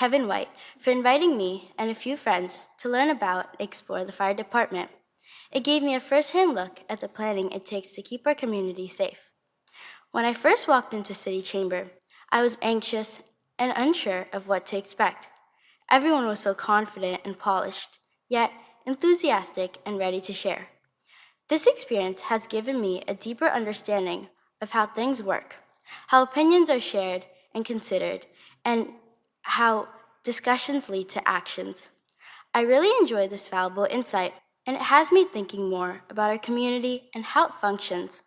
Kevin White, for inviting me and a few friends to learn about and explore the fire department. It gave me a first-hand look at the planning it takes to keep our community safe. When I first walked into City Chamber, I was anxious and unsure of what to expect. Everyone was so confident and polished, yet enthusiastic and ready to share. This experience has given me a deeper understanding of how things work, how opinions are shared and considered, and how discussions lead to actions. I really enjoy this valuable insight, and it has me thinking more about our community and how it functions.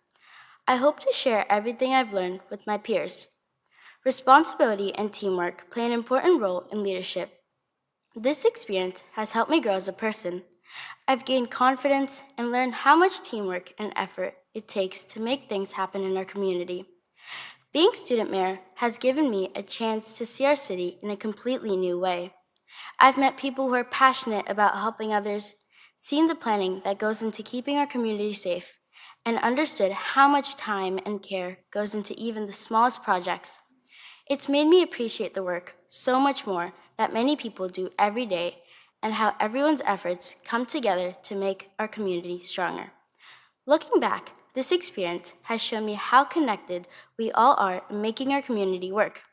I hope to share everything I've learned with my peers. Responsibility and teamwork play an important role in leadership. This experience has helped me grow as a person. I've gained confidence and learned how much teamwork and effort it takes to make things happen in our community. Being student mayor has given me a chance to see our city in a completely new way. I've met people who are passionate about helping others, seen the planning that goes into keeping our community safe, and understood how much time and care goes into even the smallest projects. It's made me appreciate the work so much more that many people do every day and how everyone's efforts come together to make our community stronger. Looking back, this experience has shown me how connected we all are in making our community work.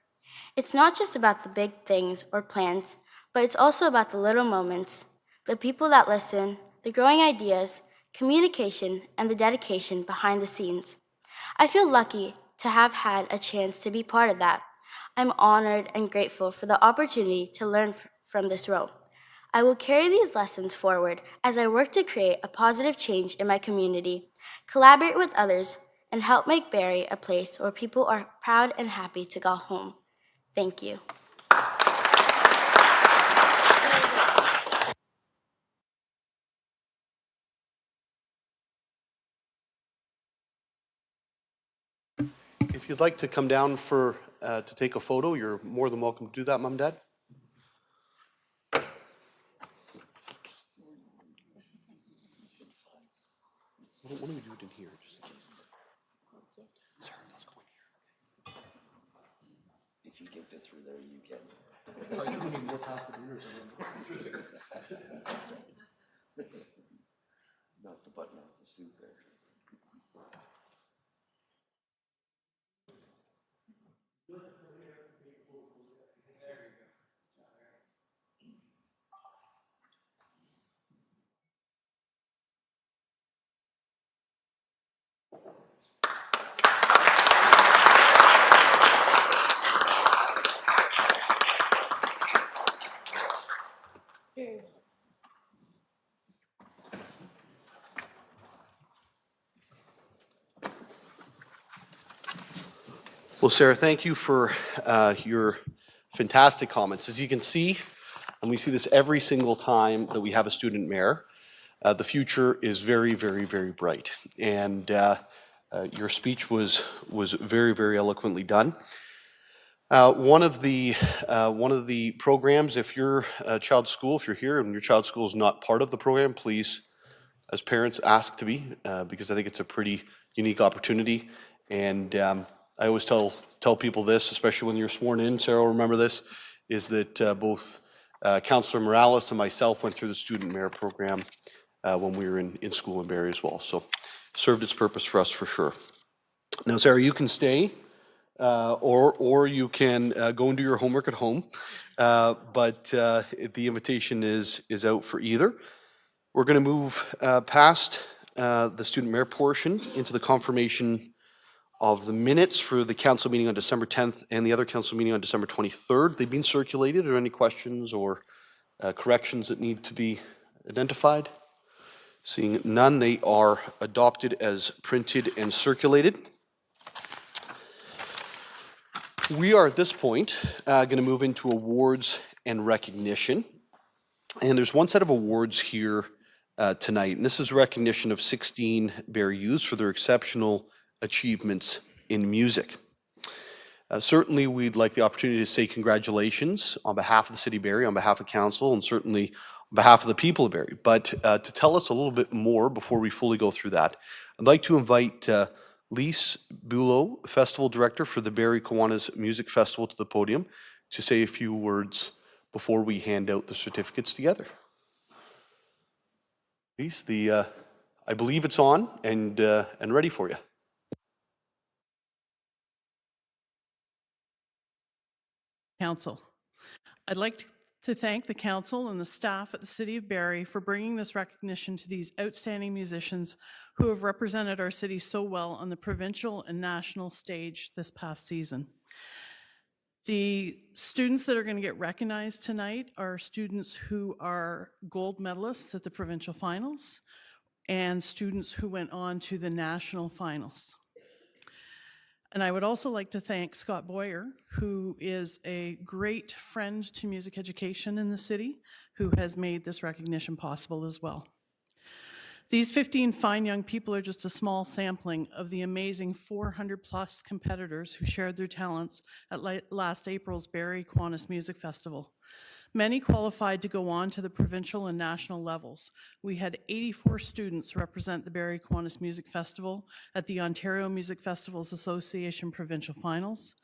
It's not just about the big things or plans, but it's also about the little moments, the people that listen, the growing ideas, communication, and the dedication behind the scenes. I feel lucky to have had a chance to be part of that. I'm honored and grateful for the opportunity to learn from this role. I will carry these lessons forward as I work to create a positive change in my community, collaborate with others, and help make Barrie a place where people are proud and happy to call home. Thank you. If you'd like to come down to take a photo, you're more than welcome to do that, Mom, Dad. Why don't we do it in here? Sarah, let's go in here. If you can fit through there, you can. Knock the button off the suit there. Well, Sarah, thank you for your fantastic comments. As you can see, and we see this every single time that we have a student mayor, the future is very, very, very bright. And your speech was very, very eloquently done. One of the programs, if your child's school, if you're here and your child's school is not part of the program, please, as parents, ask to be, because I think it's a pretty unique opportunity. And I always tell people this, especially when you're sworn in, Sarah will remember this, is that both Councillor Morales and myself went through the student mayor program when we were in school in Barrie as well. So served its purpose for us for sure. Now, Sarah, you can stay or you can go and do your homework at home, but the invitation is out for either. We're going to move past the student mayor portion into the confirmation of the minutes for the council meeting on December 10th and the other council meeting on December 23rd. They've been circulated. Are there any questions or corrections that need to be identified? Seeing none, they are adopted as printed and circulated. We are at this point going to move into awards and recognition. And there's one set of awards here tonight, and this is recognition of 16 Barrie youths for their exceptional achievements in music. Certainly, we'd like the opportunity to say congratulations on behalf of the City of Barrie, on behalf of Council, and certainly on behalf of the people of Barrie. But to tell us a little bit more before we fully go through that, I'd like to invite Lise Bulow, Festival Director for the Barrie Kiwanis Music Festival, to the podium to say a few words before we hand out the certificates together. Please, I believe it's on and ready for you. Council. I'd like to thank the council and the staff at the City of Barrie for bringing this recognition to these outstanding musicians who have represented our city so well on the provincial and national stage this past season. The students that are going to get recognized tonight are students who are gold medalists at the provincial finals and students who went on to the national finals. And I would also like to thank Scott Boyer, who is a great friend to music education in the city, who has made this recognition possible as well. These 15 fine young people are just a small sampling of the amazing 400 plus competitors who shared their talents at last April's Barrie Kiwanis Music Festival. Many qualified to go on to the provincial and national levels. We had 84 students represent the Barrie Kiwanis Music Festival at the Ontario Music Festivals Association Provincial Finals,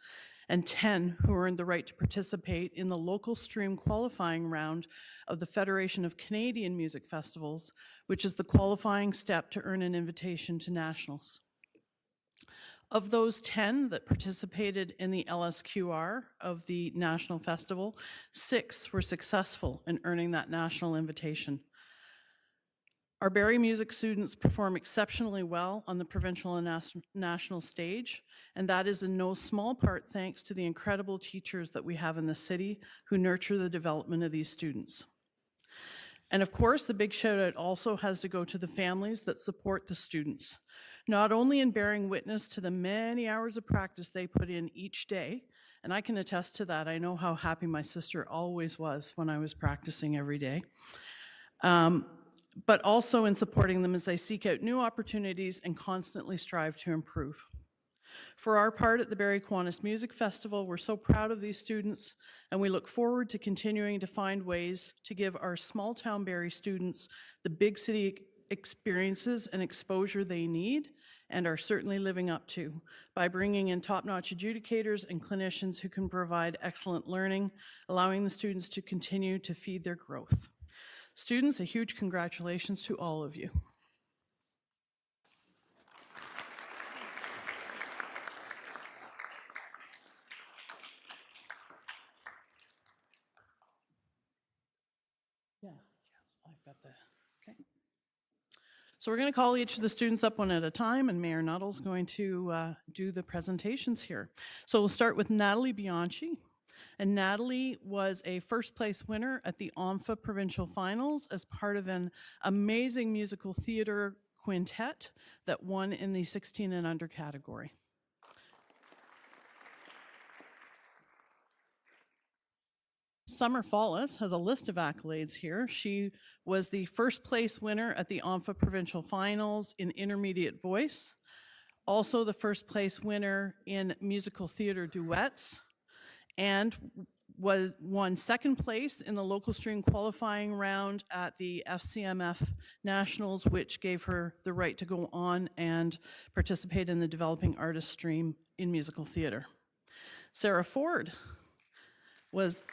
and 10 who earned the right to participate in the local stream qualifying round of the Federation of Canadian Music Festivals, which is the qualifying step to earn an invitation to nationals. Of those 10 that participated in the LSQR of the National Festival, 6 were successful in earning that national invitation. Our Barrie music students perform exceptionally well on the provincial and national stage, and that is in no small part thanks to the incredible teachers that we have in the city who nurture the development of these students. And of course, a big shout out also has to go to the families that support the students, not only in bearing witness to the many hours of practice they put in each day, and I can attest to that. I know how happy my sister always was when I was practicing every day, but also in supporting them as they seek out new opportunities and constantly strive to improve. For our part at the Barrie Kiwanis Music Festival, we're so proud of these students, and we look forward to continuing to find ways to give our small town Barrie students the big city experiences and exposure they need and are certainly living up to by bringing in top-notch adjudicators and clinicians who can provide excellent learning, allowing the students to continue to feed their growth. Students, a huge congratulations to all of you. Yeah, I've got the, okay. So we're going to call each of the students up one at a time, and Mayor Nuttall's going to do the presentations here. So we'll start with Natalie Bianchi. And Natalie was a first place winner at the OMFA Provincial Finals as part of an amazing musical theater quintet that won in the 16 and under category. Summer Fallis has a list of accolades here. She was the first place winner at the OMFA Provincial Finals in intermediate voice, also the first place winner in musical theater duets, and won second place in the local stream qualifying round at the FCMF Nationals, which gave her the right to go on and participate in the Developing Artist Stream in musical theater. Sarah Ford was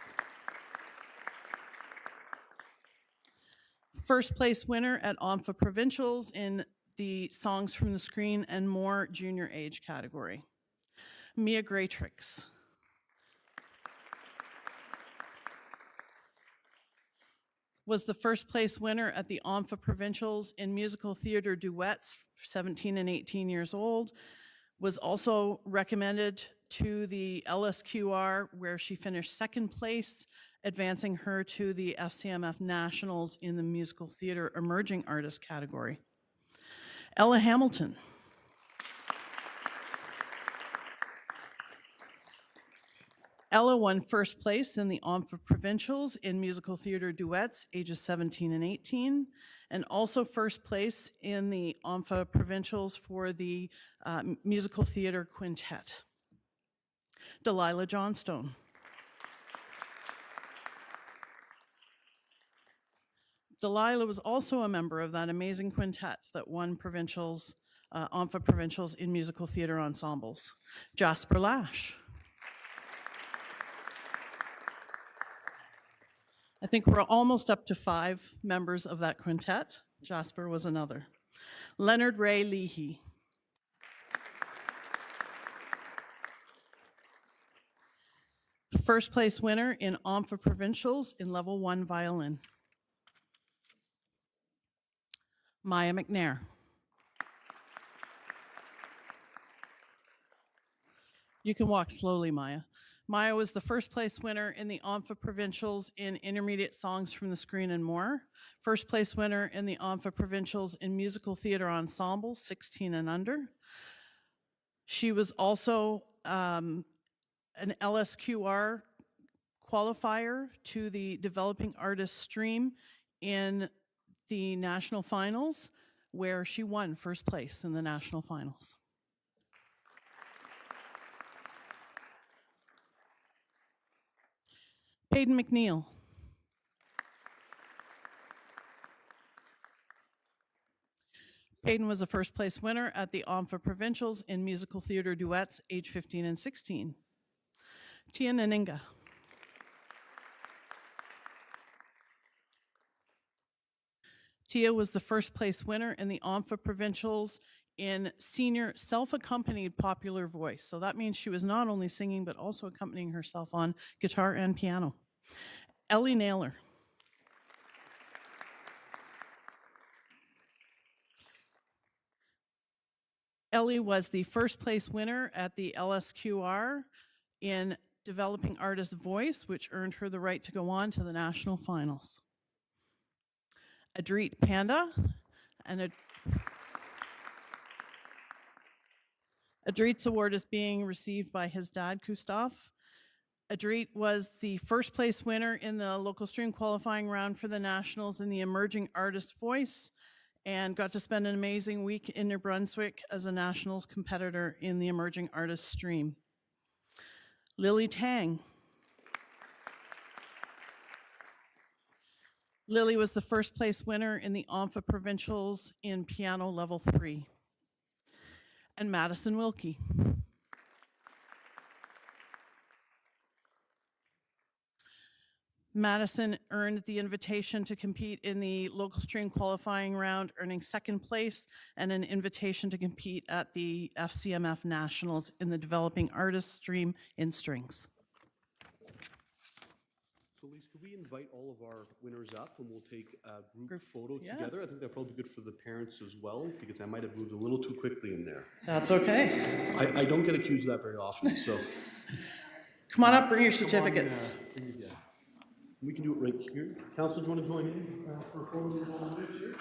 first place winner at OMFA Provincials in the Songs from the Screen and More junior age category. Mia Graytrix was the first place winner at the OMFA Provincials in musical theater duets, 17 and 18 years old, was also recommended to the LSQR where she finished second place, advancing her to the FCMF Nationals in the musical theater emerging artist category. Ella Hamilton. Ella won first place in the OMFA Provincials in musical theater duets, ages 17 and 18, and also first place in the OMFA Provincials for the musical theater quintet. Delilah Johnstone. Delilah was also a member of that amazing quintet that won provincials, OMFA Provincials in musical theater ensembles. Jasper Lash. I think we're almost up to 5 members of that quintet. Jasper was another. Leonard Ray Leahy. First place winner in OMFA Provincials in Level 1 violin. Maya McNair. You can walk slowly, Maya. Maya was the first place winner in the OMFA Provincials in Intermediate Songs from the Screen and More. First place winner in the OMFA Provincials in Musical Theatre Ensemble, 16 and under. She was also an LSQR qualifier to the Developing Artist Stream in the national finals, where she won first place in the national finals. Peyton McNeil. Peyton was a first place winner at the OMFA Provincials in musical theater duets, age 15 and 16. Tia Naninga. Tia was the first place winner in the OMFA Provincials in senior self-accompanied popular voice. So that means she was not only singing, but also accompanying herself on guitar and piano. Ellie Naylor. Ellie was the first place winner at the LSQR in Developing Artist Voice, which earned her the right to go on to the national finals. Adreet Panda, and Adreet's award is being received by his dad, Kustaf. Adreet was the first place winner in the local stream qualifying round for the nationals in the Emerging Artist Voice, and got to spend an amazing week in New Brunswick as a nationals competitor in the Emerging Artist Stream. Lily Tang. Lily was the first place winner in the OMFA Provincials in piano level 3. And Madison Wilkie. Madison earned the invitation to compete in the local string qualifying round, earning second place, and an invitation to compete at the FCMF Nationals in the Developing Artist Stream in strings. So Lise, could we invite all of our winners up and we'll take a group photo together? I think that'd probably be good for the parents as well, because I might have moved a little too quickly in there. That's okay. I don't get accused of that very often, so. Come on up, bring your certificates. We can do it right here. Council, do you want to join in for a photo here?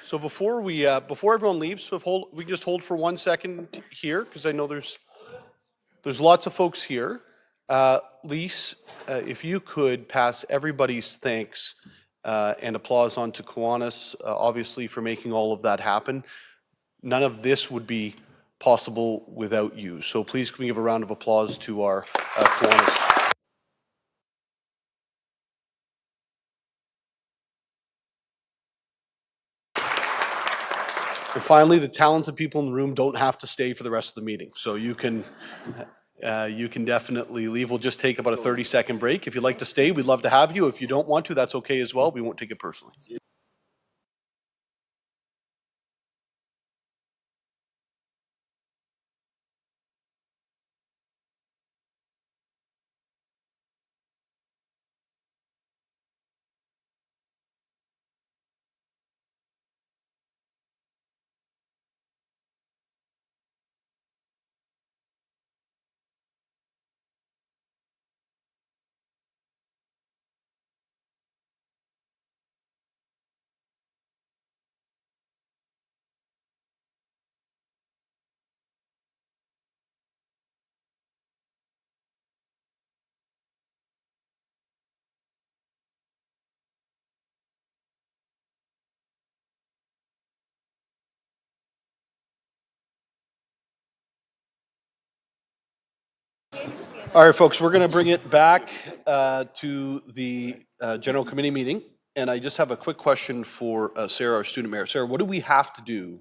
So before everyone leaves, so we can just hold for 1 second here, because I know there's lots of folks here. Lise, if you could pass everybody's thanks and applause on to Kiwanis, obviously for making all of that happen. None of this would be possible without you. So please can we give a round of applause to our Kiwanis. And finally, the talented people in the room don't have to stay for the rest of the meeting. So you can definitely leave. We'll just take about a 30-second break. If you'd like to stay, we'd love to have you. If you don't want to, that's okay as well. We won't take it personally. All right, folks, we're going to bring it back to the General Committee meeting. And I just have a quick question for Sarah, our student mayor. Sarah, what do we have to do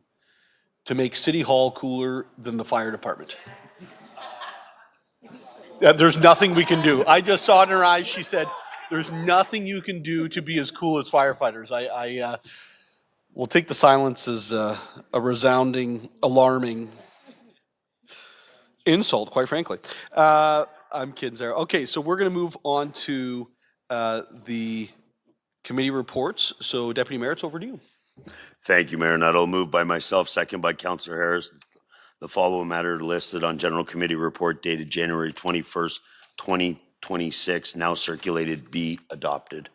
to make City Hall cooler than the fire department? There's nothing we can do. I just saw in her eyes, she said, there's nothing you can do to be as cool as firefighters. I will take the silence as a resounding, alarming insult, quite frankly. I'm kidding, Sarah. Okay, so we're going to move on to the committee reports. So, Deputy Mayor, it's over to you. Thank you, Mayor Nuttall. Moved by myself, second by Councillor Harris. The following matter listed on General Committee report dated January 21st, 2026, now circulated, be adopted.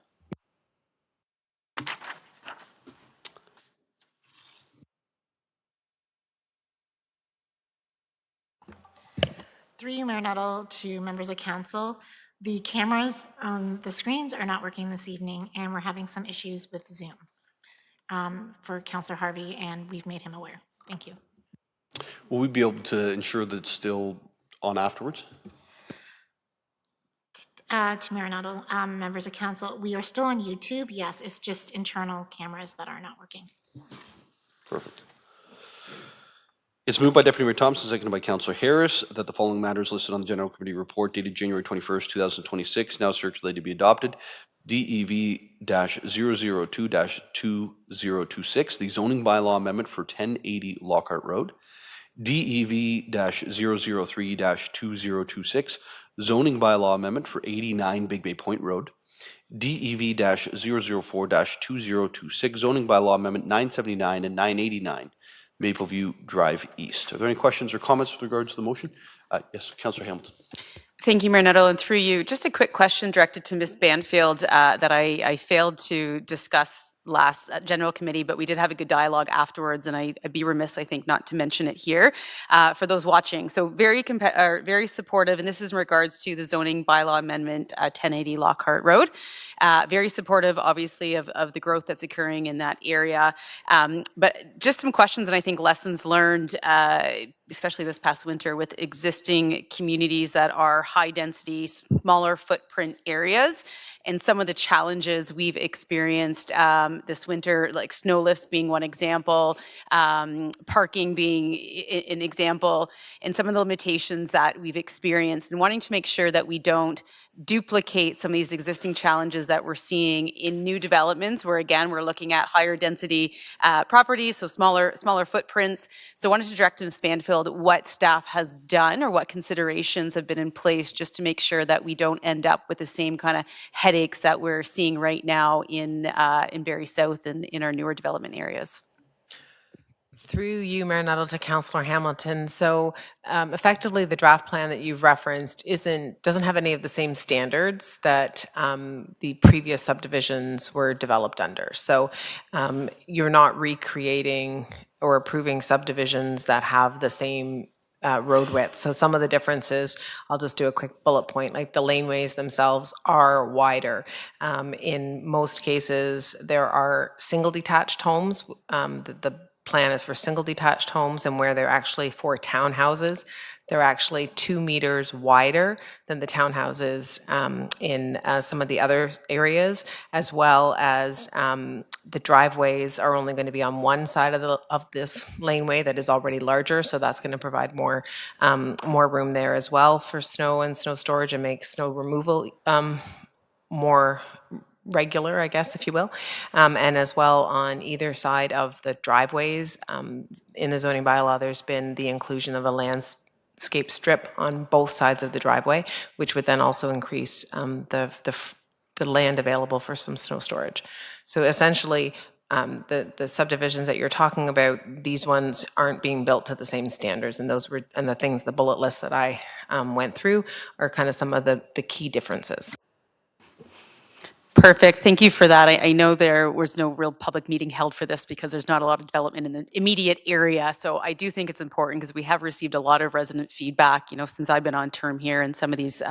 Through you, Mayor Nuttall, to members of council. The cameras on the screens are not working this evening, and we're having some issues with Zoom for Councillor Harvey, and we've made him aware. Thank you. Will we be able to ensure that it's still on afterwards? To Mayor Nuttall, members of council, we are still on YouTube. Yes, it's just internal cameras that are not working. Perfect. It's moved by Deputy Mayor Thompson, seconded by Councillor Harris, that the following matters listed on the General Committee report dated January 21st, 2026, now circulated, to be adopted. DEV-002-2026, the zoning bylaw amendment for 1080 Lockhart Road. DEV-003-2026, zoning bylaw amendment for 89 Big Bay Point Road. DEV-004-2026, zoning bylaw amendment 979 and 989 Mapleview Drive East. Are there any questions or comments with regards to the motion? Yes, Councillor Hamilton. Thank you, Mayor Nuttall, and through you, just a quick question directed to Ms. Banfield that I failed to discuss last General Committee, but we did have a good dialogue afterwards, and I'd be remiss, I think, not to mention it here for those watching. So very supportive, and this is in regards to the zoning bylaw amendment 1080 Lockhart Road. Very supportive, obviously, of the growth that's occurring in that area. But just some questions and I think lessons learned, especially this past winter, with existing communities that are high density, smaller footprint areas, and some of the challenges we've experienced this winter, like snow lifts being one example, parking being an example, and some of the limitations that we've experienced, and wanting to make sure that we don't duplicate some of these existing challenges that we're seeing in new developments, where again, we're looking at higher density properties, so smaller footprints. So I wanted to direct to Ms. Banfield what staff has done or what considerations have been in place just to make sure that we don't end up with the same kind of headaches that we're seeing right now in Barrie South and in our newer development areas. Through you, Mayor Nuttall, to Councillor Hamilton. So effectively, the draft plan that you've referenced doesn't have any of the same standards that the previous subdivisions were developed under. So you're not recreating or approving subdivisions that have the same road width. So some of the differences, I'll just do a quick bullet point, like the laneways themselves are wider. In most cases, there are single detached homes. The plan is for single detached homes, and where they're actually for townhouses, they're actually 2 meters wider than the townhouses in some of the other areas, as well as the driveways are only going to be on one side of this laneway that is already larger, so that's going to provide more room there as well for snow and snow storage and make snow removal more regular, I guess, if you will. And as well on either side of the driveways, in the zoning bylaw, there's been the inclusion of a landscape strip on both sides of the driveway, which would then also increase the land available for some snow storage. So essentially, the subdivisions that you're talking about, these ones aren't being built to the same standards, and those were, and the things, the bullet list that I went through are kind of some of the key differences. Perfect. Thank you for that. I know there was no real public meeting held for this because there's not a lot of development in the immediate area. So I do think it's important because we have received a lot of resident feedback, since I've been on term here and some of these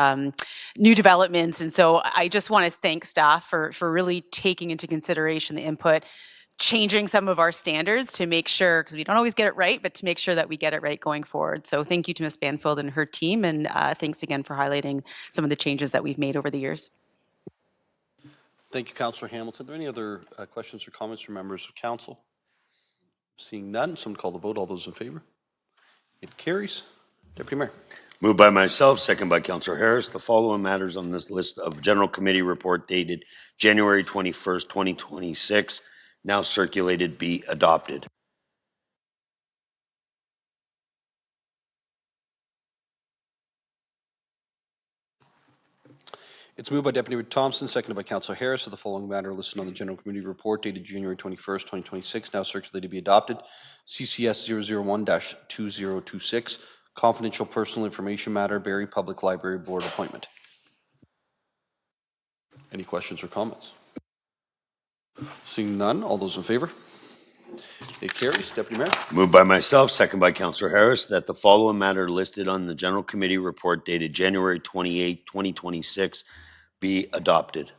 new developments. And so I just want to thank staff for really taking into consideration the input, changing some of our standards to make sure, because we don't always get it right, but to make sure that we get it right going forward. So thank you to Ms. Banfield and her team. And thanks again for highlighting some of the changes that we've made over the years. Thank you, Councillor Hamilton. Are there any other questions or comments from members of council? Seeing none, someone call the vote. All those in favor? It carries. Deputy Mayor. Moved by myself, second by Councillor Harris. The following matters on this list of General Committee report dated January 21st, 2026, now circulated, be adopted. It's moved by Deputy Mayor Thompson, seconded by Councillor Harris, that the following matter listed on the General Committee report dated January 21st, 2026, now circulated, be adopted. CCS 001-2026, confidential personal information matter, Barrie Public Library Board appointment. Any questions or comments? Seeing none, all those in favor? It carries. Deputy Mayor. Moved by myself, second by Councillor Harris, that the following matter listed on the General Committee report dated January 28th, 2026, be adopted.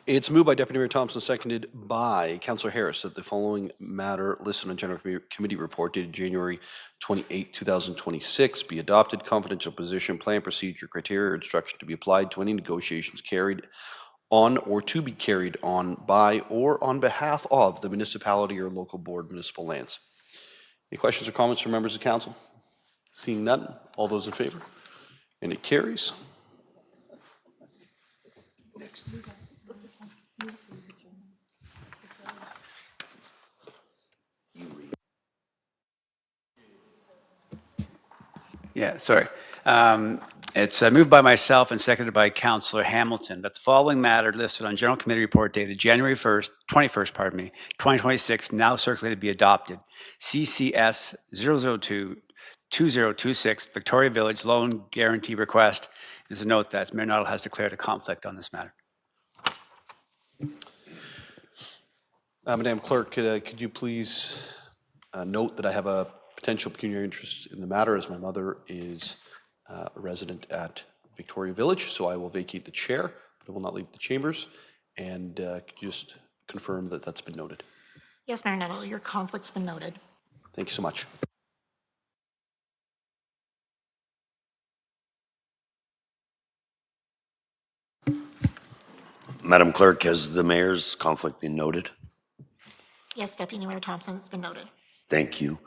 It's moved by Deputy Mayor Thompson, seconded by Councillor Harris, that the following matter listed on General Committee report dated January 28, 2026 be adopted. Confidential position, plan, procedure, criteria, or instruction to be applied to any negotiations carried on or to be carried on by or on behalf of the municipality or local board of municipal lands. Any questions or comments from members of council? Seeing none, all those in favor? And it carries. Next. Yeah, sorry. It's moved by myself and seconded by Councillor Hamilton that the following matter listed on General Committee report dated January 21st, 2026, now circulated, be adopted. CCS 002-2026, Victoria Village Loan Guarantee Request. There's a note that Mayor Noddle has declared a conflict on this matter. Madam Clerk, could you please note that I have a potential pecuniary interest in the matter, as my mother is a resident at Victoria Village, so I will vacate the chair, but I will not leave the chambers. And could you just confirm that that's been noted? Yes, Mayor Nettle, your conflict's been noted. Thank you so much. Madam Clerk, has the mayor's conflict been noted? Yes, Deputy Mayor Thompson, it's been noted. Thank you.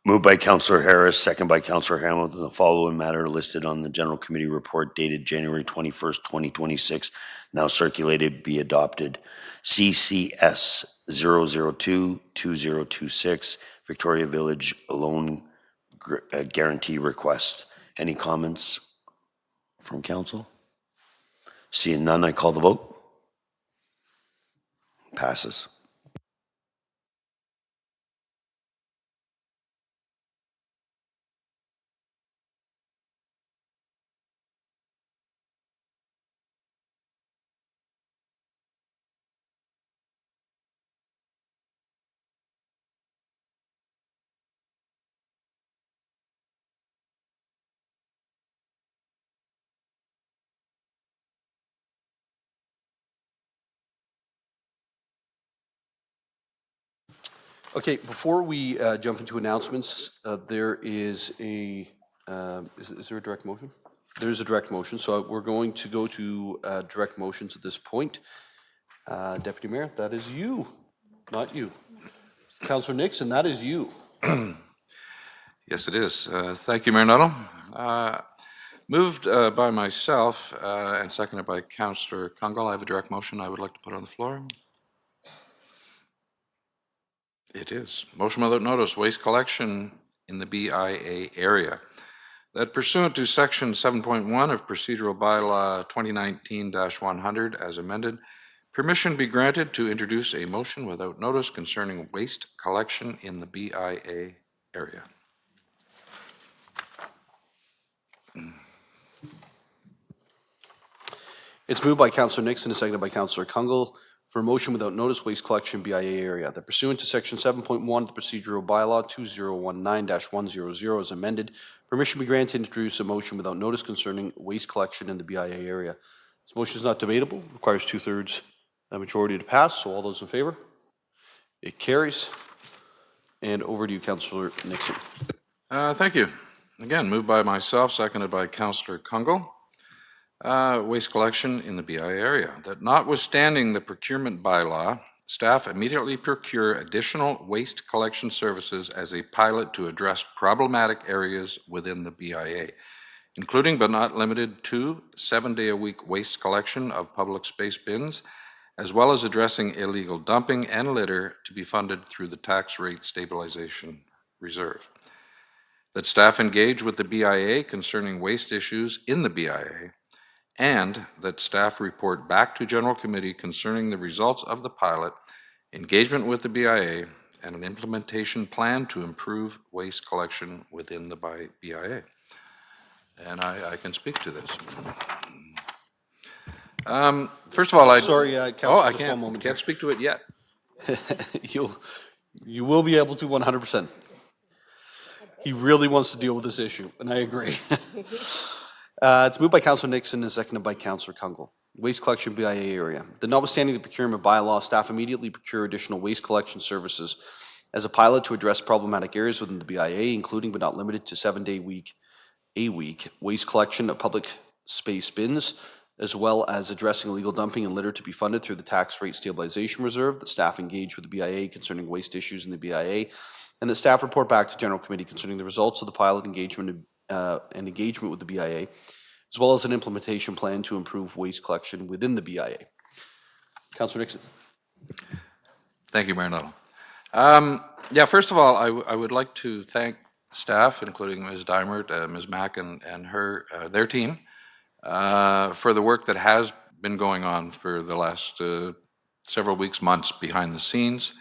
Moved by Councillor Harris, second by Councillor Hamilton, the following matter listed on the General Committee report dated January 21st, 2026, now circulated, be adopted. CCS 002-2026, Victoria Village Loan Guarantee Request. Any comments from council? Seeing none, I call the vote. Passes. Okay, before we jump into announcements, there is a, is there a direct motion? There is a direct motion, so we're going to go to direct motions at this point. Deputy Mayor, that is you, not you. Councillor Nixon, that is you. Yes, it is. Thank you, Mayor Nuttall. Moved by myself and seconded by Councillor Kungal. I have a direct motion I would like to put on the floor. It is. Motion without notice, waste collection in the BIA area. That pursuant to Section 7.1 of Procedural Bylaw 2019-100 as amended, permission be granted to introduce a motion without notice concerning waste collection in the BIA area. It's moved by Councillor Nixon and seconded by Councillor Kungal for a motion without notice waste collection BIA area. That pursuant to Section 7.1 of the Procedural Bylaw 2019-100 as amended, permission be granted to introduce a motion without notice concerning waste collection in the BIA area. This motion is not debatable, requires 2/3 majority to pass, so all those in favor? It carries. And over to you, Councillor Nixon. Thank you. Again, moved by myself, seconded by Councillor Kungal. Waste collection in the BI area. That notwithstanding the procurement bylaw, staff immediately procure additional waste collection services as a pilot to address problematic areas within the BIA, including but not limited to 7-day-a-week waste collection of public space bins, as well as addressing illegal dumping and litter to be funded through the tax rate stabilization reserve. That staff engage with the BIA concerning waste issues in the BIA, and that staff report back to General Committee concerning the results of the pilot, engagement with the BIA, and an implementation plan to improve waste collection within the BIA. And I can speak to this. First of all, Sorry, Councillor, I just one moment. can't speak to it yet. You will be able to 100%. He really wants to deal with this issue, and I agree. It's moved by Councillor Nixon and seconded by Councillor Kungal. Waste collection BIA area. The notwithstanding the procurement bylaw, staff immediately procure additional waste collection services as a pilot to address problematic areas within the BIA, including but not limited to 7-day-a-week waste collection of public space bins, as well as addressing illegal dumping and litter to be funded through the tax rate stabilization reserve. The staff engage with the BIA concerning waste issues in the BIA, and the staff report back to General Committee concerning the results of the pilot engagement and engagement with the BIA, as well as an implementation plan to improve waste collection within the BIA. Councillor Nixon. Thank you, Mayor Nuttall. First of all, I would like to thank staff, including Ms. Dimert, Ms. Mack, and their team, for the work that has been going on for the last several weeks, months behind the scenes.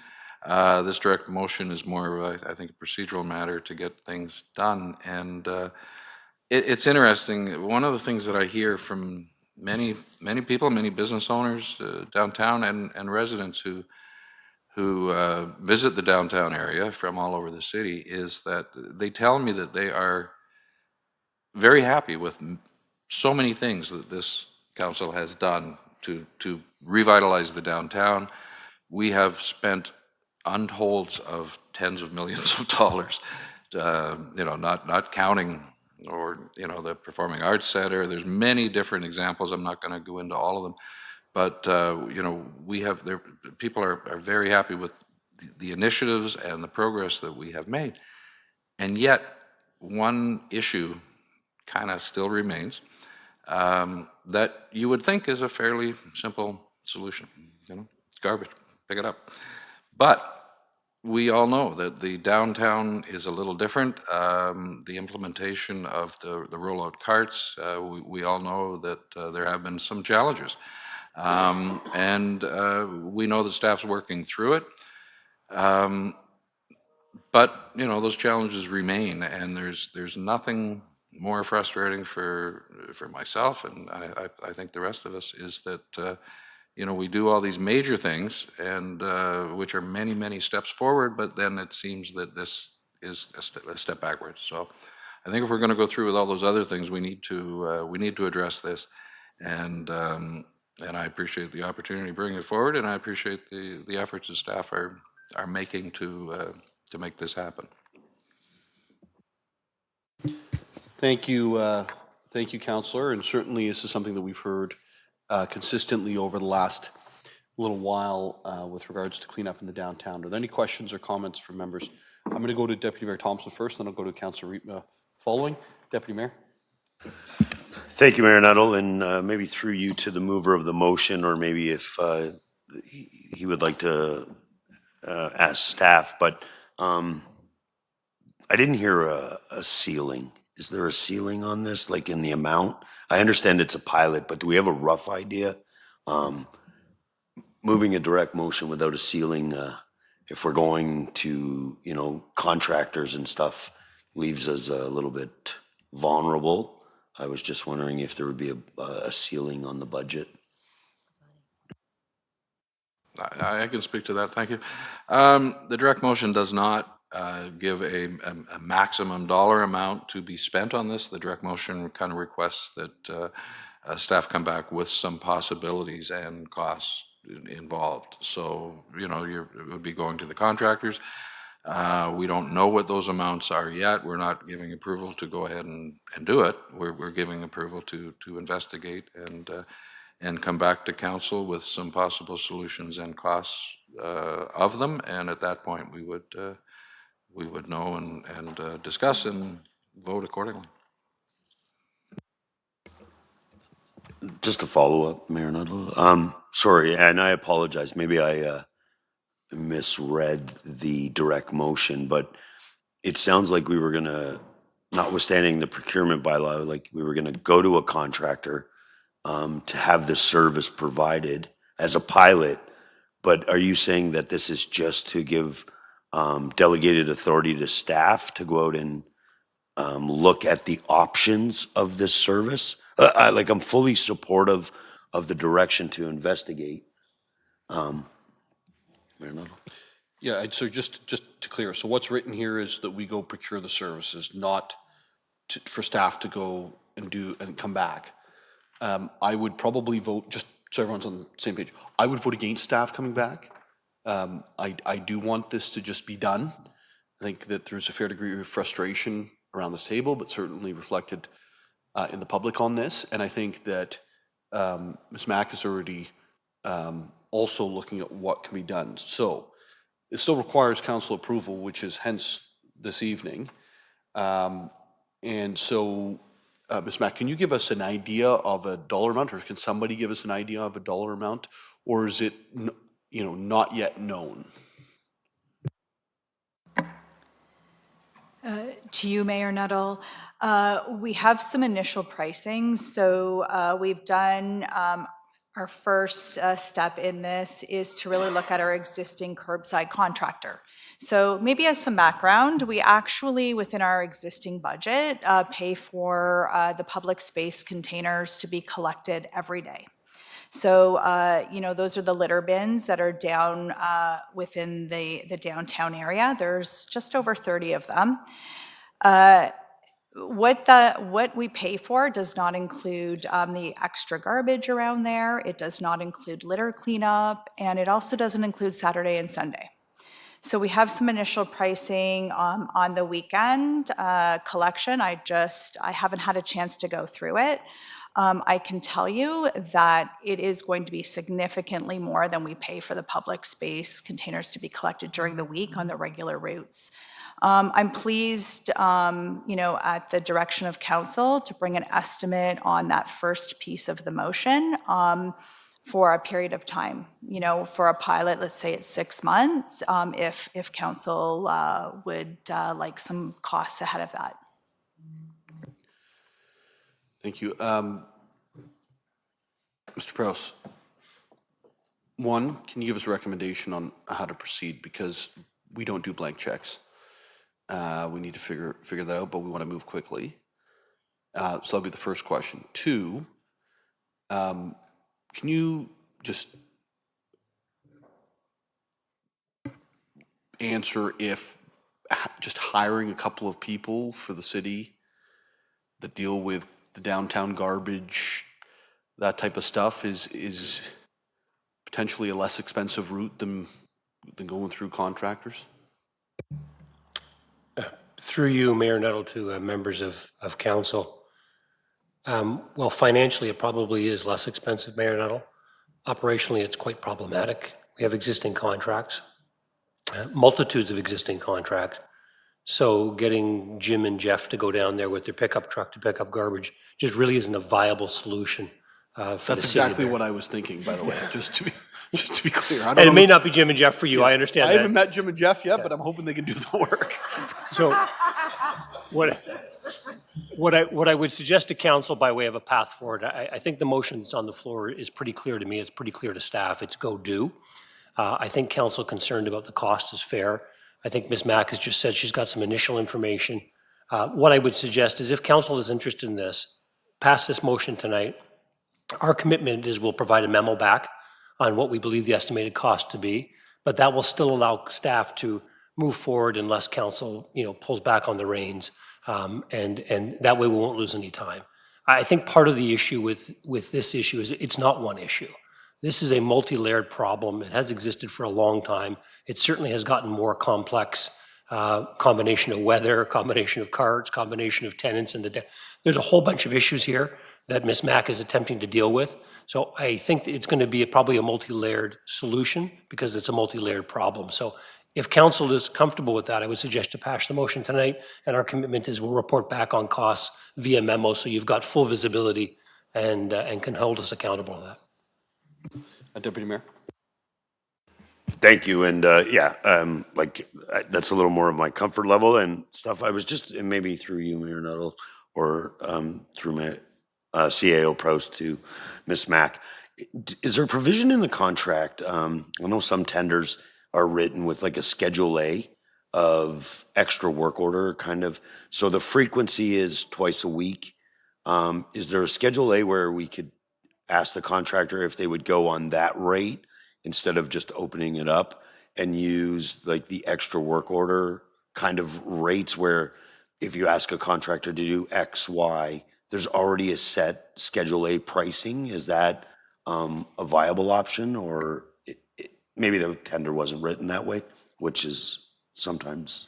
This direct motion is more of, I think, a procedural matter to get things done. And it's interesting. One of the things that I hear from many people, many business owners downtown and residents who visit the downtown area from all over the city is that they tell me that they are very happy with so many things that this council has done to revitalize the downtown. We have spent untold of tens of millions of dollars, not counting, or the Performing Arts Center. There's many different examples. I'm not going to go into all of them, but people are very happy with the initiatives and the progress that we have made. And yet, one issue kind of still remains that you would think is a fairly simple solution. It's garbage, pick it up. But we all know that the downtown is a little different. The implementation of the rollout carts, we all know that there have been some challenges. And we know the staff's working through it. But those challenges remain, and there's nothing more frustrating for myself, and I think the rest of us, is that we do all these major things, and which are many steps forward, but then it seems that this is a step backwards. So I think if we're going to go through with all those other things, we need to address this, and I appreciate the opportunity to bring it forward, and I appreciate the efforts the staff are are making to make this happen. Thank you, Councillor, and certainly this is something that we've heard consistently over the last little while with regards to cleanup in the downtown. Are there any questions or comments from members? I'm going to go to Deputy Mayor Thompson first, then I'll go to Councillor Reitma following. Deputy Mayor. Thank you, Mayor Nuttall, and maybe through you to the mover of the motion, or maybe if he would like to ask staff, but I didn't hear a ceiling. Is there a ceiling on this, like in the amount? I understand it's a pilot, but do we have a rough idea? Moving a direct motion without a ceiling, if we're going to, you know, contractors and stuff, leaves us a little bit vulnerable. I was just wondering if there would be a ceiling on the budget. I can speak to that, thank you. The direct motion does not give a maximum dollar amount to be spent on this. The direct motion kind of requests that staff come back with some possibilities and costs involved. So, you know, it would be going to the contractors. We don't know what those amounts are yet. We're not giving approval to go ahead and do it. We're giving approval to investigate and come back to council with some possible solutions and costs of them. And at that point, we would know and discuss and vote accordingly. Just a follow-up, Mayor Nuttall. Sorry, and I apologize. Maybe I misread the direct motion, but it sounds like we were gonna, notwithstanding the procurement bylaw, like we were gonna go to a contractor to have this service provided as a pilot. But are you saying that this is just to give delegated authority to staff to go out and look at the options of this service? Like, I'm fully supportive of the direction to investigate. Mayor Nuttall? Yeah, so just to clear, so what's written here is that we go procure the services, not for staff to go and do and come back. I would probably vote, just so everyone's on the same page, I would vote against staff coming back. I do want this to just be done. I think that there's a fair degree of frustration around this table, but certainly reflected in the public on this. And I think that Ms. Mack is already also looking at what can be done. So it still requires council approval, which is hence this evening. And so, Ms. Mack, can you give us an idea of a dollar amount, or can somebody give us an idea of a dollar amount, or is it, you know, not yet known? To you, Mayor Nuttall, we have some initial pricing. So we've done our first step in this is to really look at our existing curbside contractor. So maybe as some background, we actually, within our existing budget, pay for the public space containers to be collected every day. So, you know, those are the litter bins that are down within the downtown area. There's just over 30 of them. What we pay for does not include the extra garbage around there. It does not include litter cleanup, and it also doesn't include Saturday and Sunday. So we have some initial pricing on the weekend collection. I haven't had a chance to go through it. I can tell you that it is going to be significantly more than we pay for the public space containers to be collected during the week on the regular routes. I'm pleased, you know, at the direction of council to bring an estimate on that first piece of the motion for a period of time. You know, for a pilot, let's say it's 6 months, if council would like some costs ahead of that. Thank you. Mr. Prowse, one, can you give us a recommendation on how to proceed? Because we don't do blank checks. We need to figure that out, but we want to move quickly. So that'll be the first question. Two, can you just answer if just hiring a couple of people for the city that deal with the downtown garbage, that type of stuff, is potentially a less expensive route than than going through contractors? Through you, Mayor Nuttall, to members of council. Well, financially, it probably is less expensive, Mayor Nuttall. Operationally, it's quite problematic. We have existing contracts, multitudes of existing contracts. So getting Jim and Jeff to go down there with their pickup truck to pick up garbage just really isn't a viable solution for the That's city of exactly Barrie. what I was thinking, by the way, just to be clear. I don't And it know may if- not be Jim and Jeff for you, I understand I that. haven't met Jim and Jeff yet, but I'm hoping they can do the work. So what I would suggest to council by way of a path forward, I think the motion that's on the floor is pretty clear to me. It's pretty clear to staff. It's go do. I think council concerned about the cost is fair. I think Ms. Mack has just said she's got some initial information. What I would suggest is if council is interested in this, pass this motion tonight. Our commitment is we'll provide a memo back on what we believe the estimated cost to be, but that will still allow staff to move forward unless council, pulls back on the reins, and that way we won't lose any time. I think part of the issue with this issue is it's not one issue. This is a multi-layered problem. It has existed for a long time. It certainly has gotten more complex. Combination of weather, combination of carts, combination of tenants, and there's a whole bunch of issues here that Ms. Mack is attempting to deal with. So I think it's going to be probably a multi-layered solution because it's a multi-layered problem. So if council is comfortable with that, I would suggest to pass the motion tonight, and our commitment is we'll report back on costs via memo so you've got full visibility and can hold us accountable to that. Deputy Mayor? Thank you, and that's a little more of my comfort level and stuff. I was just, and maybe through you, Mayor Nuttall, or through my CAO pros to Ms. Mack. Is there a provision in the contract? I know some tenders are written with like a Schedule A of extra work order kind of. So the frequency is twice a week. Is there a Schedule A where we could ask the contractor if they would go on that rate instead of just opening it up and use like the extra work order kind of rates where if you ask a contractor to do X, Y, there's already a set Schedule A pricing? Is that a viable option, or maybe the tender wasn't written that way, which is sometimes.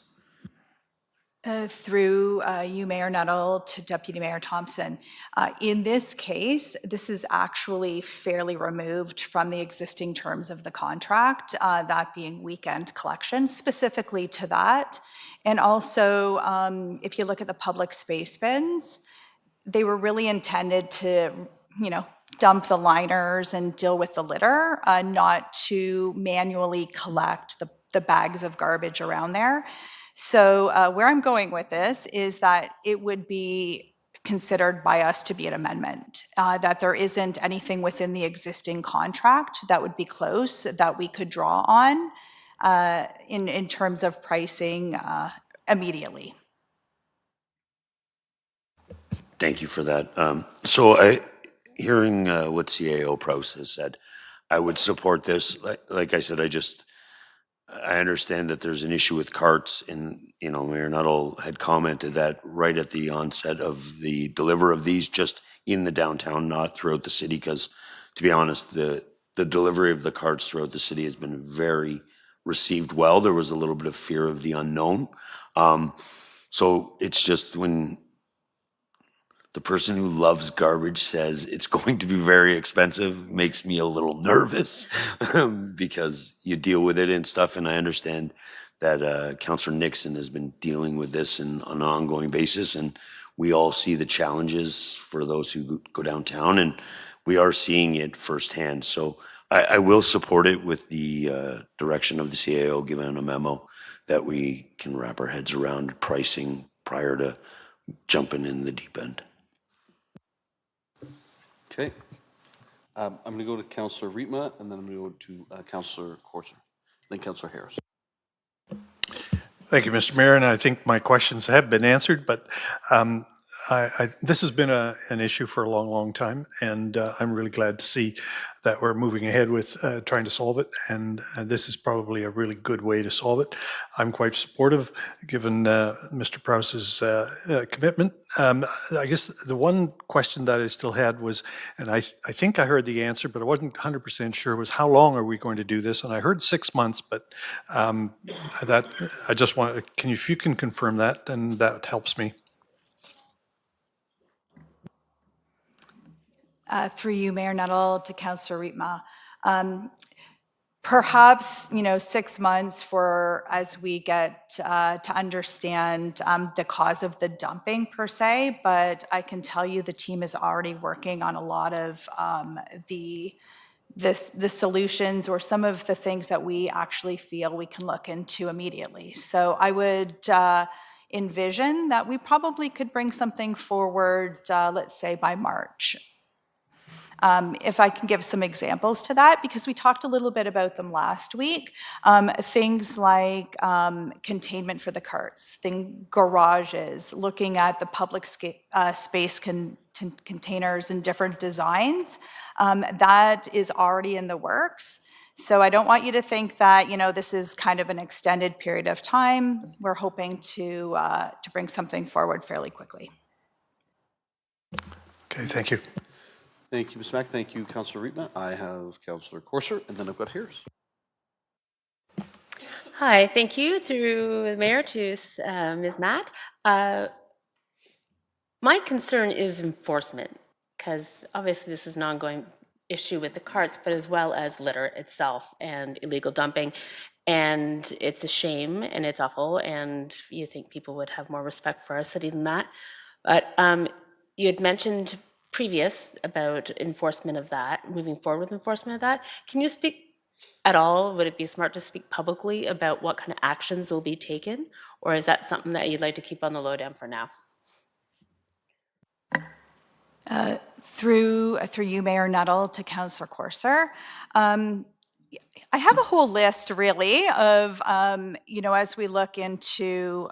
Through you, Mayor Nuttall, to Deputy Mayor Thompson. In this case, this is actually fairly removed from the existing terms of the contract, that being weekend collection, specifically to that. And also, if you look at the public space bins, they were really intended to, dump the liners and deal with the litter, not to manually collect the bags of garbage around there. So where I'm going with this is that it would be considered by us to be an amendment, that there isn't anything within the existing contract that would be close that we could draw on in terms of pricing immediately. Thank you for that. So hearing what CAO Pros has said, I would support this. Like I said, I understand that there's an issue with carts, and Mayor Nuttall had commented that right at the onset of the deliver of these, just in the downtown, not throughout the city, because to be honest, the delivery of the carts throughout the city has been very received well. There was a little bit of fear of the unknown. So it's just when the person who loves garbage says it's going to be very expensive, makes me a little nervous because you deal with it and stuff. And I understand that Councillor Nixon has been dealing with this on an ongoing basis. And we all see the challenges for those who go downtown, and we are seeing it firsthand. So I will support it with the direction of the CAO given a memo that we can wrap our heads around pricing prior to jumping in the deep end. Okay. I'm going to go to Councillor Rietma, and then I'm going to go to Councillor Corser, then Councillor Harris. Thank you, Mr. Mayor, and I think my questions have been answered, but This has been an issue for a long, long time, and I'm really glad to see that we're moving ahead with trying to solve it, and this is probably a really good way to solve it. I'm quite supportive, given Mr. Prowse's commitment. I guess the one question that I still had was, and I think I heard the answer, but I wasn't 100% sure, was how long are we going to do this? And I heard 6 months, but that I just want, if you can confirm that, then that helps me. Through you, Mayor Nuttall, to Councillor Rietma. Perhaps, 6 months for as we get to understand the cause of the dumping per se, but I can tell you the team is already working on a lot of the solutions or some of the things that we actually feel we can look into immediately. So I would envision that we probably could bring something forward, let's say by March. If I can give some examples to that, because we talked a little bit about them last week, things like containment for the carts, garages, looking at the public space containers and different designs, that is already in the works. So I don't want you to think that, this is kind of an extended period of time. We're hoping to bring something forward fairly quickly. Okay, thank you. Thank you, Ms. Mack. Thank you, Councillor Rietma. I have Councillor Corser, and then I've got Harris. Hi, thank you through the mayor to Ms. Mack. My concern is enforcement, because obviously this is an ongoing issue with the carts, but as well as litter itself and illegal dumping. And it's a shame and it's awful, and you think people would have more respect for our city than that. But you had mentioned previous about enforcement of that, moving forward with enforcement of that. Can you speak at all? Would it be smart to speak publicly about what kind of actions will be taken? Or is that something that you'd like to keep on the lowdown for now? Through you, Mayor Nuttall, to Councillor Corser. I have a whole list, really, of, as we look into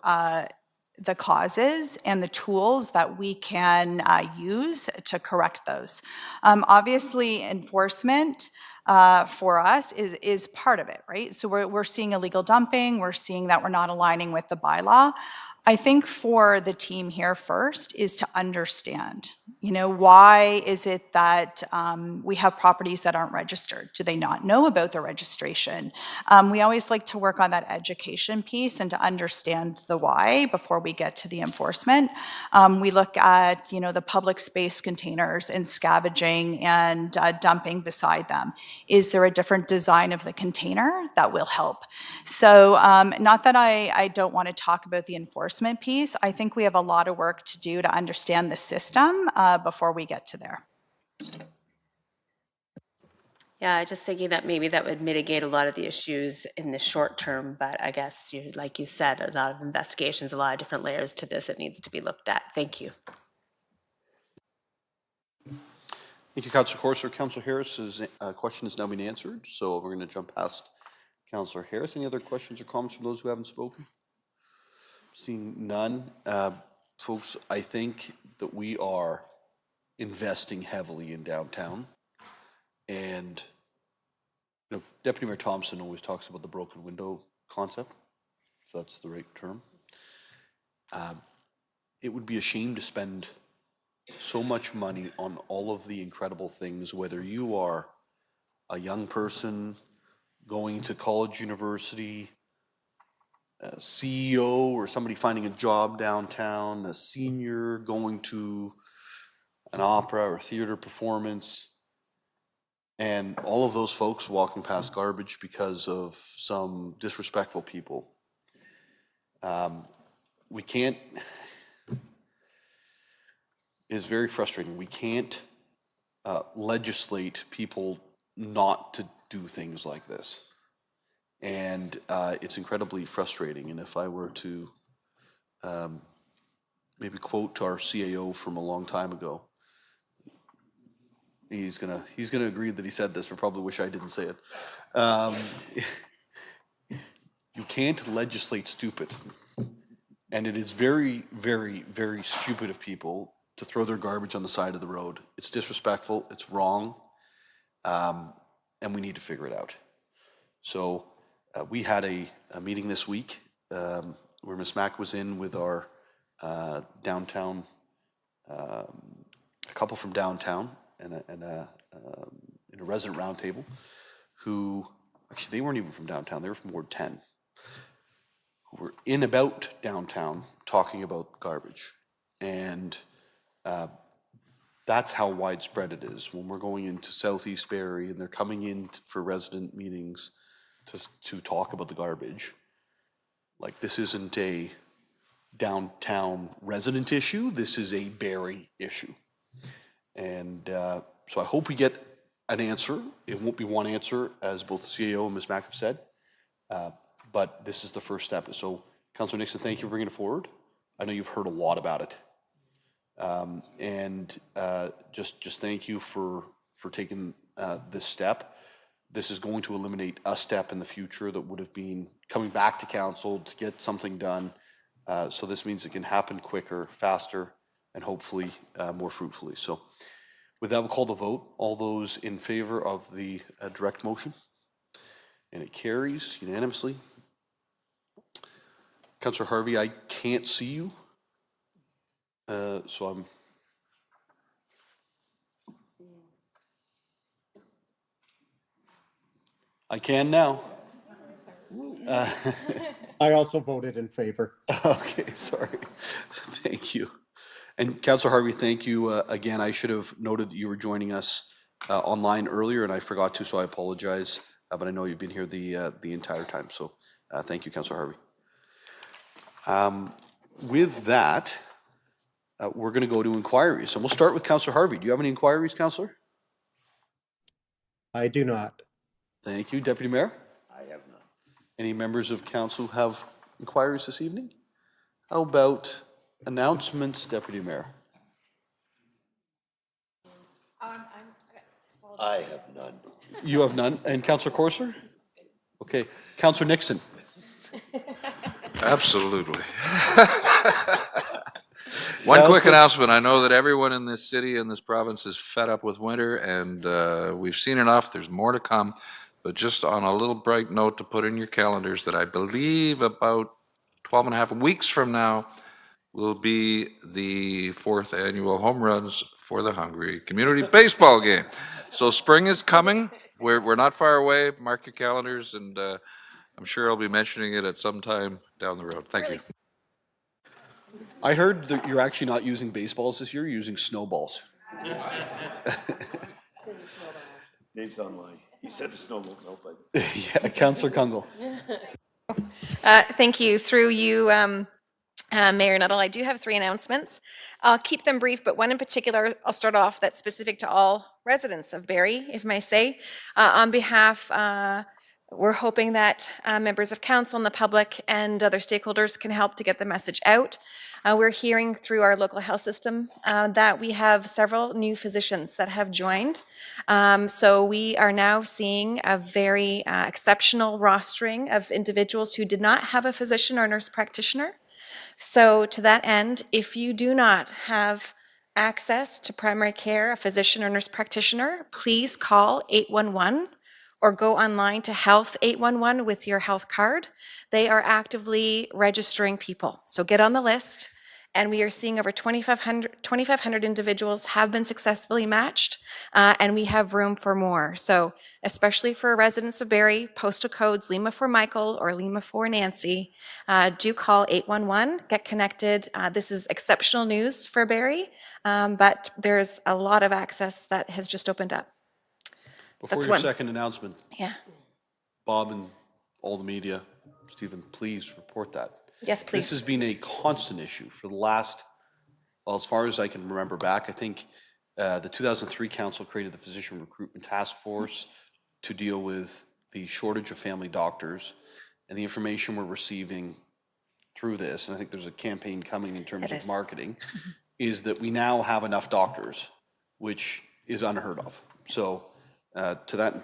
the causes and the tools that we can use to correct those. Obviously, enforcement for us is part of it, right? So we're seeing illegal dumping, we're seeing that we're not aligning with the bylaw. I think for the team here first is to understand, why is it that we have properties that aren't registered? Do they not know about the registration? We always like to work on that education piece and to understand the why before we get to the enforcement. We look at, the public space containers and scavenging and dumping beside them. Is there a different design of the container that will help? So not that I don't want to talk about the enforcement piece. I think we have a lot of work to do to understand the system before we get to there. Yeah, just thinking that maybe that would mitigate a lot of the issues in the short term, but I guess, like you said, a lot of investigations, a lot of different layers to this. It needs to be looked at. Thank you. Thank you, Councillor Corser. Councillor Harris's question has now been answered, so we're going to jump past Councillor Harris. Any other questions or comments from those who haven't spoken? Seeing none, folks, I think that we are investing heavily in downtown. And, Deputy Mayor Thompson always talks about the broken window concept, if that's the right term. It would be a shame to spend so much money on all of the incredible things, whether you are a young person going to college, university, a CEO or somebody finding a job downtown, a senior going to an opera or theater performance, and all of those folks walking past garbage because of some disrespectful people. We can't, it's very frustrating. We can't legislate people not to do things like this. And it's incredibly frustrating. And if I were to maybe quote our CAO from a long time ago, he's gonna agree that he said this, but probably wish I didn't say it. You can't legislate stupid. And it is very, very, very stupid of people to throw their garbage on the side of the road. It's disrespectful, it's wrong, and we need to figure it out. So we had a meeting this week where Ms. Mack was in with our downtown, a couple from downtown and a resident roundtable who, actually they weren't even from downtown, they were from Ward 10, who were in about downtown talking about garbage. And that's how widespread it is. When we're going into Southeast Barrie and they're coming in for resident meetings to talk about the garbage, like this isn't a downtown resident issue, this is a Barrie issue. And so I hope we get an answer. It won't be one answer, as both the CAO and Ms. Mack have said, but this is the first step. So Councillor Nixon, thank you for bringing it forward. I know you've heard a lot about it. And just thank you for taking this step. This is going to eliminate a step in the future that would have been coming back to council to get something done. So this means it can happen quicker, faster, and hopefully more fruitfully. So with that, we'll call the vote. All those in favor of the direct motion? And it carries unanimously. Councillor Harvey, I can't see you. So I can now. I also voted in favor. Okay, sorry. Thank you. And Councillor Harvey, thank you again. I should have noted that you were joining us online earlier, and I forgot to, so I apologize. But I know you've been here the entire time, so thank you, Councillor Harvey. With that, we're going to go to inquiries. So we'll start with Councillor Harvey. Do you have any inquiries, Councillor? I do not. Thank you. Deputy Mayor? I have none. Any members of council have inquiries this evening? How about announcements, Deputy Mayor? I have none. You have none. And Councillor Corser? Okay. Councillor Nixon? Absolutely. One quick announcement. I know that everyone in this city and this province is fed up with winter, and we've seen enough. There's more to come. But just on a little bright note to put in your calendars that I believe about 12 and a half weeks from now will be the 4th annual Home Runs for the Hungry community baseball game. So spring is coming. We're not far away. Mark your calendars, and I'm sure I'll be mentioning it at some time down the road. Thank you. I heard that you're actually not using baseballs this year, you're using snowballs. Dave's online. He said the snow won't melt, but. Yeah, Councillor Kungle. Thank you. Through you, Mayor Nuttall, I do have 3 announcements. I'll keep them brief, but one in particular, I'll start off that's specific to all residents of Barrie, if I may say. On behalf, we're hoping that members of council and the public and other stakeholders can help to get the message out. We're hearing through our local health system that we have several new physicians that have joined. So we are now seeing a very exceptional rostering of individuals who did not have a physician or nurse practitioner. So to that end, if you do not have access to primary care, a physician or nurse practitioner, please call 811 or go online to Health 811 with your health card. They are actively registering people. So get on the list. And we are seeing over 2,500 individuals have been successfully matched, and we have room for more. So especially for residents of Barrie, postal codes Lima for Michael or Lima for Nancy, do call 811, get connected. This is exceptional news for Barrie, but there's a lot of access that has just opened up. Before That's your one. second announcement, Yeah. Bob and all the media, Stephen, please report that. Yes, please. This has been a constant issue for the last, well, as far as I can remember back. I think the 2003 council created the Physician Recruitment Task Force to deal with the shortage of family doctors, and the information we're receiving through this, and I think there's a campaign coming in terms of marketing, is that we now have enough doctors, which is unheard of. So to that,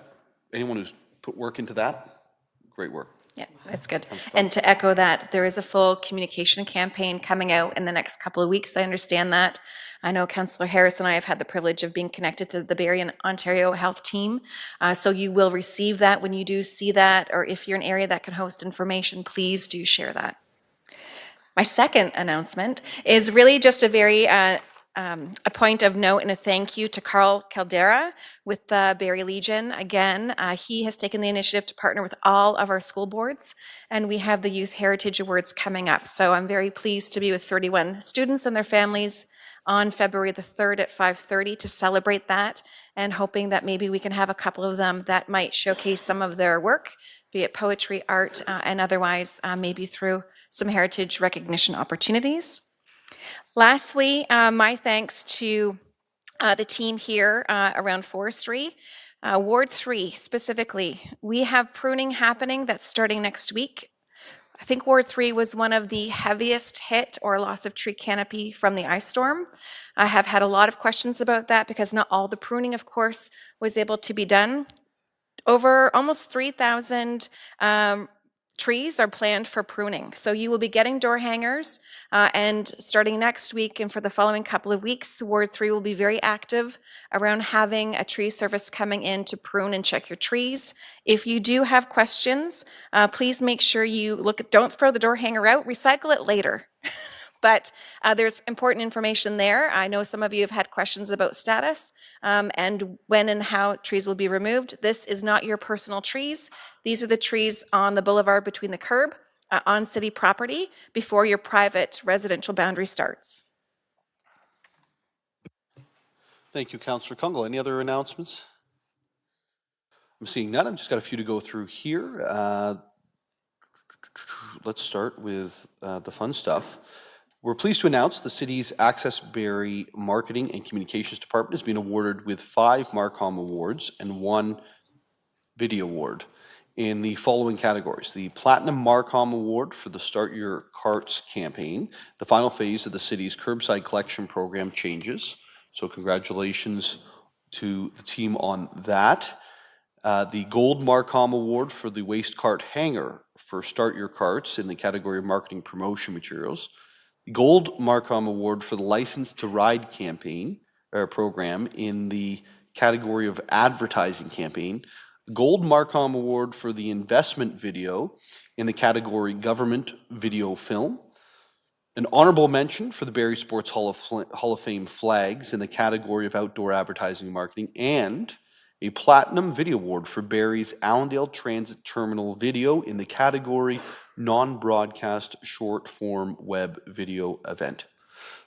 anyone who's put work into that, great work. Yeah, that's good. And to echo that, there is a full communication campaign coming out in the next couple of weeks. I understand that. I know Councillor Harris and I have had the privilege of being connected to the Barrie and Ontario Health team. So you will receive that when you do see that, or if you're an area that can host information, please do share that. My second announcement is really just a very a point of note and a thank you to Carl Caldera with the Barrie Legion. Again, he has taken the initiative to partner with all of our school boards, and we have the Youth Heritage Awards coming up. So I'm very pleased to be with 31 students and their families on February the 3rd at 5:30 to celebrate that, and hoping that maybe we can have a couple of them that might showcase some of their work, be it poetry, art, and otherwise, maybe through some heritage recognition opportunities. Lastly, my thanks to the team here around forestry. Ward 3 specifically, we have pruning happening that's starting next week. I think Ward 3 was one of the heaviest hit or loss of tree canopy from the ice storm. I have had a lot of questions about that because not all the pruning, of course, was able to be done. Over almost 3,000 trees are planned for pruning. So you will be getting door hangers, and starting next week and for the following couple of weeks, Ward 3 will be very active around having a tree service coming in to prune and check your trees. If you do have questions, please make sure you don't throw the door hanger out, recycle it later. But there's important information there. I know some of you have had questions about status and when and how trees will be removed. This is not your personal trees. These are the trees on the boulevard between the curb on city property before your private residential boundary starts. Thank you, Councillor Kungl. Any other announcements? I'm seeing none. I've just got a few to go through here. Let's start with the fun stuff. We're pleased to announce the city's Access Barrie Marketing and Communications Department has been awarded with 5 Marcom Awards and 1 Video Award in the following categories. The Platinum Marcom Award for the Start Your Carts campaign, the final phase of the city's curbside collection program changes. So congratulations to the team on that. The Gold Marcom Award for the Waste Cart Hanger for Start Your Carts in the category of marketing promotion materials. The Gold Marcom Award for the License to Ride campaign program in the category of advertising campaign. Gold Marcom Award for the investment video in the category government video film. An honorable mention for the Barrie Sports Hall of Fame flags in the category of outdoor advertising and marketing, and a Platinum Video Award for Barrie's Allendale Transit Terminal video in the category non-broadcast short-form web video event.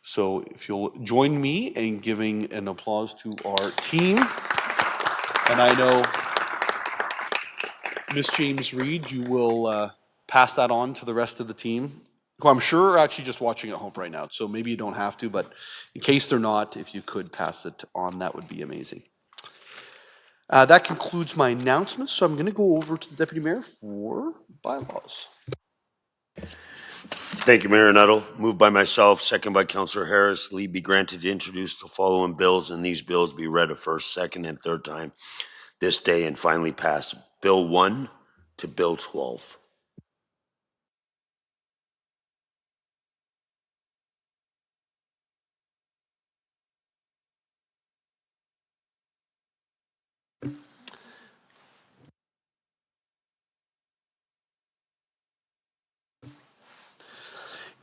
So if you'll join me in giving an applause to our team. And I know Miss James Reed, you will pass that on to the rest of the team, who I'm sure are actually just watching at home right now. So maybe you don't have to, but in case they're not, if you could pass it on, that would be amazing. That concludes my announcements. So I'm going to go over to the Deputy Mayor for bylaws. Thank you, Mayor Nuttall. Moved by myself, second by Councillor Harris. Leave be granted to introduce the following bills, and these bills be read a first, second, and third time this day and finally passed. Bill 1 to Bill 12.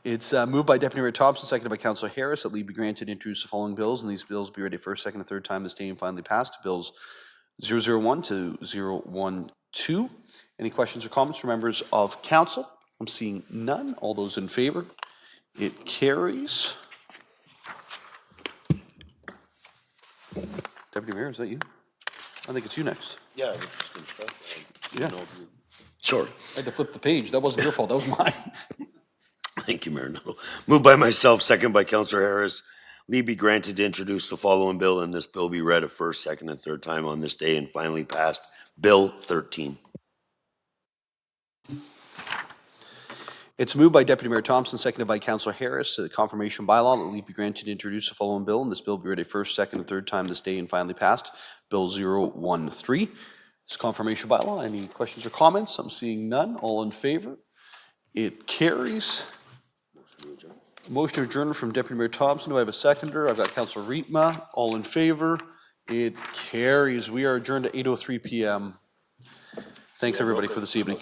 It's moved by Deputy Mayor Thompson, seconded by Councillor Harris, that leave be granted to introduce the following bills, and these bills be read a first, second, and third time this day and finally passed. Bills 001 to 012. Any questions or comments from members of council? I'm seeing none. All those in favor? It carries. Deputy Mayor, is that you? I think it's you next. Yeah, we're just going to start. Yeah. Sorry. I had to flip the page. That wasn't your fault. That was mine. Thank you, Mayor Nuttall. Moved by myself, second by Councillor Harris. Leave be granted to introduce the following bill, and this bill be read a first, second, and third time on this day and finally passed. Bill 13. It's moved by Deputy Mayor Thompson, seconded by Councillor Harris, the confirmation bylaw that leave be granted to introduce the following bill, and this bill be read a first, second, and third time this day and finally passed. Bill 013. this confirmation bylaw. Any questions or comments? I'm seeing none. All in favor? It carries. Motion adjourned from Deputy Mayor Thompson. Do I have a seconder? I've got Councillor Rietma. All in favor? It carries. We are adjourned at 8:03 p.m. Thanks everybody for this evening.